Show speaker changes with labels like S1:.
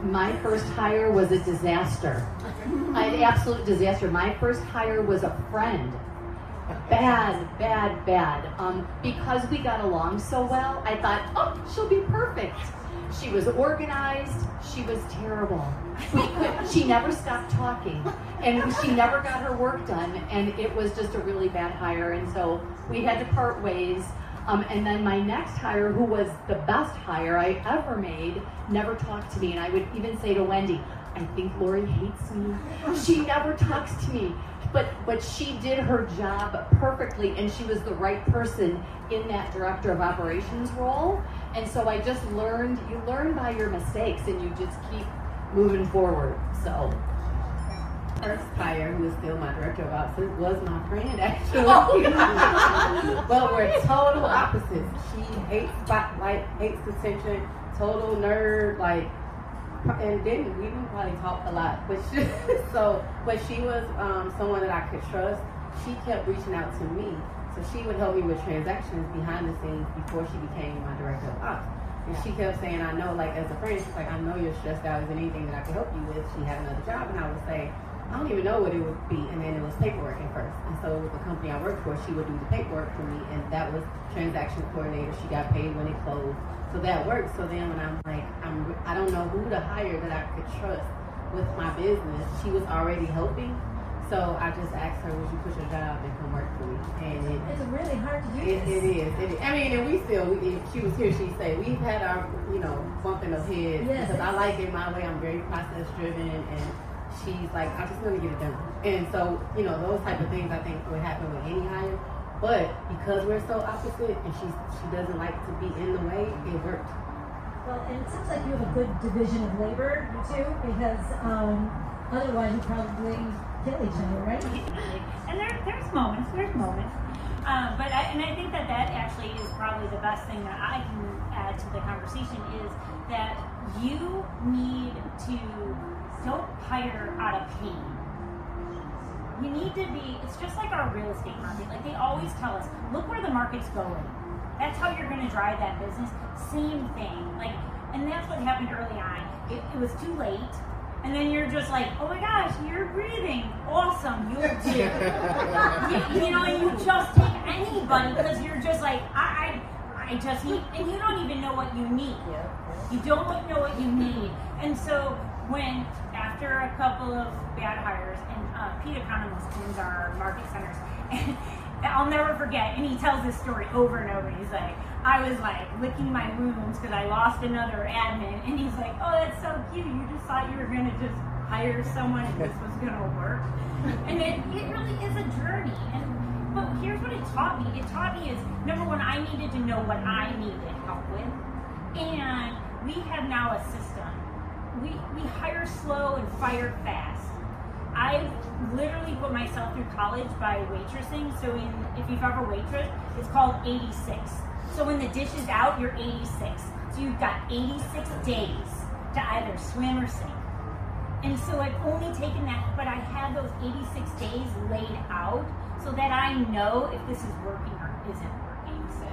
S1: My first hire was a disaster. An absolute disaster. My first hire was a friend. Bad. Because we got along so well, I thought, oh, she'll be perfect. She was organized. She was terrible. She never stopped talking, and she never got her work done, and it was just a really bad hire, and so we had to part ways. And then my next hire, who was the best hire I ever made, never talked to me, and I would even say to Wendy, I think Lori hates me. She never talks to me. But she did her job perfectly, and she was the right person in that director of operations role. And so I just learned, you learn by your mistakes, and you just keep moving forward. So
S2: first hire, who is still my director of ops, was my friend actually. But we're total opposites. She hates spotlight, hates attention, total nerd, like. And we didn't probably talk a lot, but she was someone that I could trust. She kept reaching out to me, so she would help me with transactions behind the scenes before she became my director of ops. And she kept saying, I know, like as a friend, she's like, I know you're stressed out. Is there anything that I can help you with? She had another job, and I would say, I don't even know what it would be. And then it was paperwork at first. And so with the company I worked for, she would do the paperwork for me, and that was transaction coordinator. She got paid when it closed. So that worked. So then when I'm like, I don't know who to hire that I could trust with my business. She was already helping. So I just asked her, would you quit your job and come work for me? And
S3: it's really hard to do
S2: this. It is. I mean, and if she was here, she'd say, we've had our, bumping of heads. Yes. Because I like it my way. I'm very process driven. And she's like, I just want to get it done. And so, those type of things I think would happen with any hire. But because we're so opposite and she doesn't like to be in the way, it worked.
S3: Well, and it sounds like you have a good division of labor, too, because otherwise you'd probably kill each other, right?
S4: And there's moments. But I think that actually is probably the best thing that I can add to the conversation is that you need to don't hire out of pain. You need to be, it's just like our real estate market. Like they always tell us, look where the market's going. That's how you're going to drive that business. Same thing. And that's what happened early on. It was too late. And then you're just like, oh my gosh, you're breathing. Awesome. You'll do. And you just take anybody because you're just like, I just need, and you don't even know what you need. You don't know what you need. And so when, after a couple of bad hires, and Pete Economist owns our market centers, and I'll never forget, and he tells this story over and over. He's like, I was like licking my wounds because I lost another admin, and he's like, oh, that's so cute. You just thought you were going to just hire someone and this was going to work. And it really is a journey. But here's what it taught me. It taught me is, number one, I needed to know what I needed help with. And we have now a system. We hire slow and fire fast. I literally put myself through college by waitressing. So if you've ever waitressed, it's called 86. So when the dish is out, you're 86. So you've got 86 days to either swim or sink. And so I've only taken that, but I had those 86 days laid out so that I know if this is working or isn't working. So